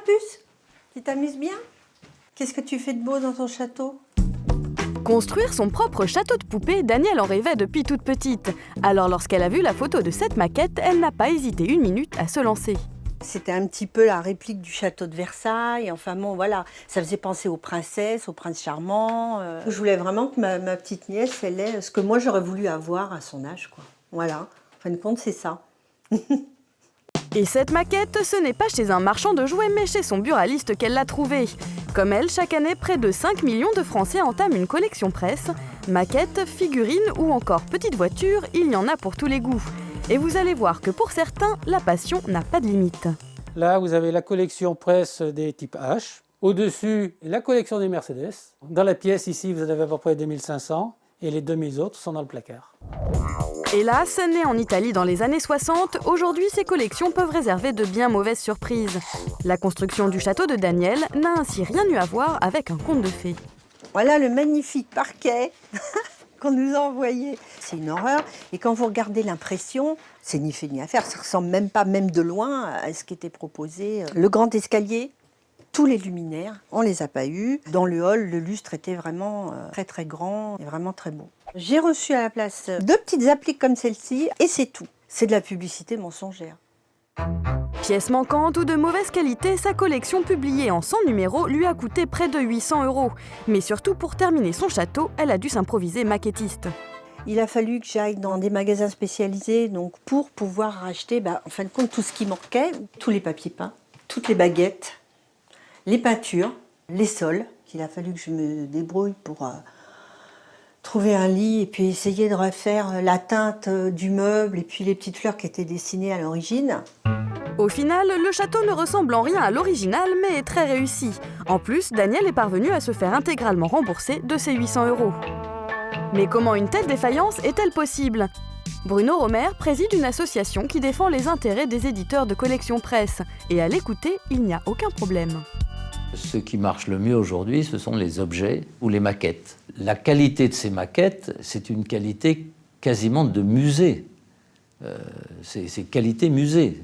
puce? Tu t'amuses bien? Qu'est-ce que tu fais de beau dans ton château? Construire son propre château de poupée, Danielle en rêvait depuis toute petite. Alors lorsqu'elle a vu la photo de cette maquette, elle n'a pas hésité une minute à se lancer. C'était un petit peu la réplique du château de Versailles. Enfin bon, voilà, ça faisait penser aux princesses, aux princes charmants. Je voulais vraiment que ma petite nièce, elle ait ce que moi j'aurais voulu avoir à son âge, quoi. Voilà, en fin de compte, c'est ça. Et cette maquette, ce n'est pas chez un marchand de jouets, mais chez son buraliste qu'elle l'a trouvée. Comme elle, chaque année, près de 5 millions de Français entament une collection presse. Maquettes, figurines ou encore petites voitures, il y en a pour tous les goûts. Et vous allez voir que pour certains, la passion n'a pas de limite. Là, vous avez la collection presse des types H. Au-dessus, la collection des Mercedes. Dans la pièce, ici, vous en avez à peu près 2500. Et les 2000 autres sont dans le placard. Hélas, né en Italie dans les années 60, aujourd'hui ces collections peuvent réserver de bien mauvaises surprises. La construction du château de Danielle n'a ainsi rien eu à voir avec un conte de fées. Voilà le magnifique parquet qu'on nous a envoyé. C'est une horreur. Et quand vous regardez l'impression, c'est ni fait ni à faire. Ça ressemble même pas, même de loin, à ce qui était proposé. Le grand escalier, tous les luminaires, on les a pas eus. Dans le hall, le lustre était vraiment très très grand et vraiment très beau. J'ai reçu à la place 2 petites appliques comme celle-ci et c'est tout. C'est de la publicité mensongère. Pièce manquante ou de mauvaise qualité, sa collection publiée en 100 numéros lui a coûté près de 800 €. Mais surtout, pour terminer son château, elle a dû s'improviser maquettiste. Il a fallu que j'aille dans des magasins spécialisés donc pour pouvoir racheter, en fin de compte, tout ce qui manquait, tous les papiers peints, toutes les baguettes, les peintures, les sols, qu'il a fallu que je me débrouille pour trouver un lit et puis essayer de refaire la teinte du meuble et puis les petites fleurs qui étaient dessinées à l'origine. Au final, le château ne ressemble en rien à l'original, mais est très réussi. En plus, Danielle est parvenue à se faire intégralement rembourser de ses 800 €. Mais comment une telle défaillance est-elle possible ? Bruno Romer préside une association qui défend les intérêts des éditeurs de collections presse. Et à l'écouter, il n'y a aucun problème. Ce qui marche le mieux aujourd'hui, ce sont les objets ou les maquettes. La qualité de ces maquettes, c'est une qualité quasiment de musée. C'est qualité musée.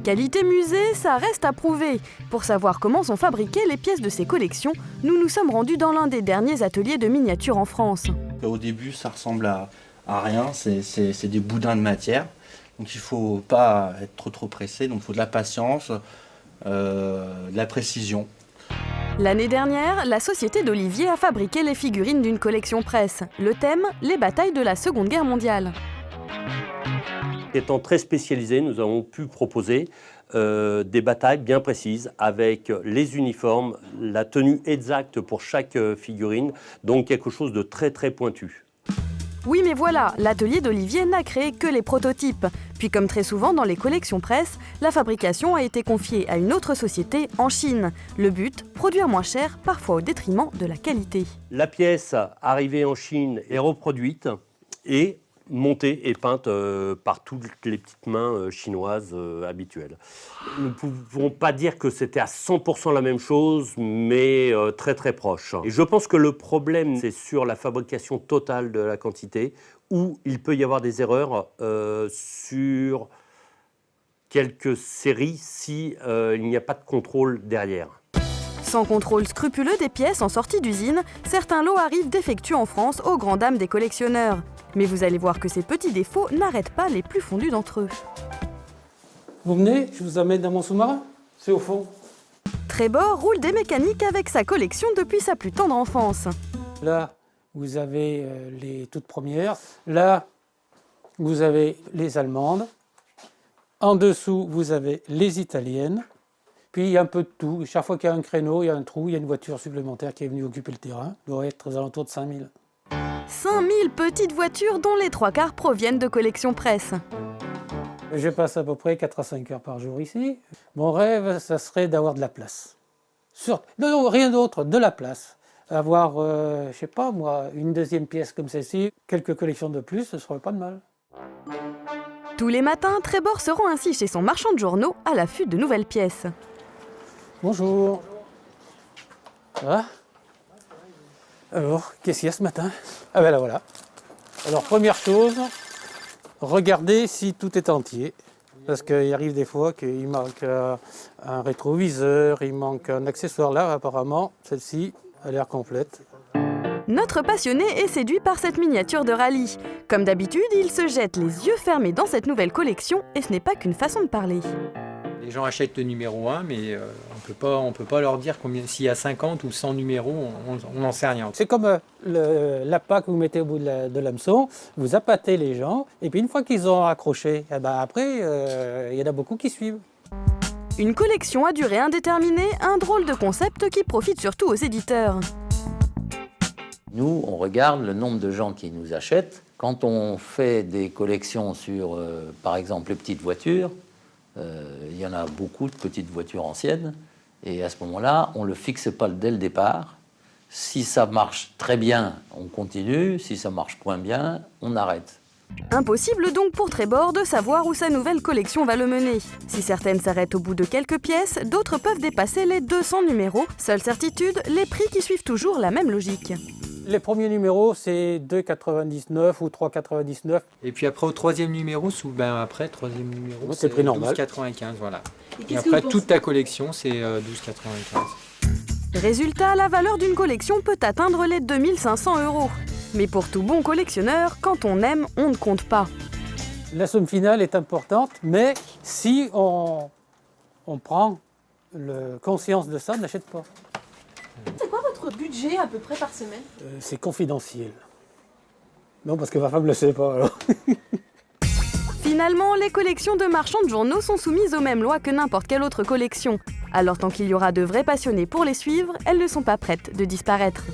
Qualité musée, ça reste à prouver. Pour savoir comment sont fabriquées les pièces de ces collections, nous nous sommes rendus dans l'un des derniers ateliers de miniature en France. Au début, ça ressemble à rien, c'est des boudins de matière. Donc il ne faut pas être trop pressé, donc il faut de la patience, de la précision. L'année dernière, la société d'Olivier a fabriqué les figurines d'une collection presse. Le thème, les batailles de la Seconde Guerre mondiale. Étant très spécialisés, nous avons pu proposer des batailles bien précises avec les uniformes, la tenue exacte pour chaque figurine, donc quelque chose de très très pointu. Oui, mais voilà, l'atelier d'Olivier n'a créé que les prototypes. Puis comme très souvent dans les collections presse, la fabrication a été confiée à une autre société en Chine. Le but, produire moins cher, parfois au détriment de la qualité. La pièce arrivée en Chine est reproduite et montée et peinte par toutes les petites mains chinoises habituelles. Nous ne pouvons pas dire que c'était à 100% la même chose, mais très très proche. Et je pense que le problème, c'est sur la fabrication totale de la quantité, où il peut y avoir des erreurs sur quelques séries si il n'y a pas de contrôle derrière. Sans contrôle scrupuleux des pièces en sortie d'usine, certains lots arrivent défectueux en France aux grandes dames des collectionneurs. Mais vous allez voir que ces petits défauts n'arrêtent pas les plus fondus d'entre eux. Vous venez, je vous amène dans mon sous-marin. C'est au fond. Trébor roule des mécaniques avec sa collection depuis sa plus tendre enfance. Là, vous avez les toutes premières. Là, vous avez les allemandes. En dessous, vous avez les italiennes. Puis il y a un peu de tout. Chaque fois qu'il y a un créneau, il y a un trou, il y a une voiture supplémentaire qui est venue occuper le terrain. Il doit être aux alentours de 5000. 5000 petites voitures dont les 3/4 proviennent de collections presse. Je passe à peu près 4 à 5 heures par jour ici. Mon rêve, ça serait d'avoir de la place. Non, rien d'autre, de la place. Avoir, je sais pas moi, une deuxième pièce comme celle-ci, quelques collections de plus, ce serait pas de mal. Tous les matins, Trébor se rend ainsi chez son marchand de journaux à l'affût de nouvelles pièces. Bonjour. Ça va ? Alors, qu'est-ce qu'il y a ce matin ? Ah ben là voilà. Alors, première chose, regardez si tout est entier. Parce qu'il arrive des fois qu'il manque un rétroviseur, il manque un accessoire. Là, apparemment, celle-ci a l'air complète. Notre passionné est séduit par cette miniature de rallye. Comme d'habitude, il se jette les yeux fermés dans cette nouvelle collection et ce n'est pas qu'une façon de parler. Les gens achètent le numéro 1, mais on peut pas leur dire s'il y a 50 ou 100 numéros, on n'en sait rien. C'est comme l'appât que vous mettez au bout de l'hameçon, vous appâtez les gens, et puis une fois qu'ils ont accroché, eh ben après, il y en a beaucoup qui suivent. Une collection à durée indéterminée, un drôle de concept qui profite surtout aux éditeurs. Nous, on regarde le nombre de gens qui nous achètent. Quand on fait des collections sur, par exemple, les petites voitures, il y en a beaucoup de petites voitures anciennes. Et à ce moment-là, on ne le fixe pas dès le départ. Si ça marche très bien, on continue. Si ça marche moins bien, on arrête. Impossible donc pour Trébor de savoir où sa nouvelle collection va le mener. Si certaines s'arrêtent au bout de quelques pièces, d'autres peuvent dépasser les 200 numéros. Seule certitude, les prix qui suivent toujours la même logique. Les premiers numéros, c'est 2,99 ou 3,99. Et puis après, au troisième numéro, troisième numéro, C'est prix normal. 12,95, voilà. Et après, toute ta collection, c'est 12,95. Résultat, la valeur d'une collection peut atteindre les 2500 €. Mais pour tout bon collectionneur, quand on aime, on ne compte pas. La somme finale est importante, mais si on prend conscience de ça, on n'achète pas. C'est quoi votre budget à peu près par semaine? C'est confidentiel. Non, parce que ma femme ne le sait pas, alors. Finalement, les collections de marchands de journaux sont soumises aux mêmes lois que n'importe quelle autre collection. Alors tant qu'il y aura de vrais passionnés pour les suivre, elles ne sont pas prêtes de disparaître.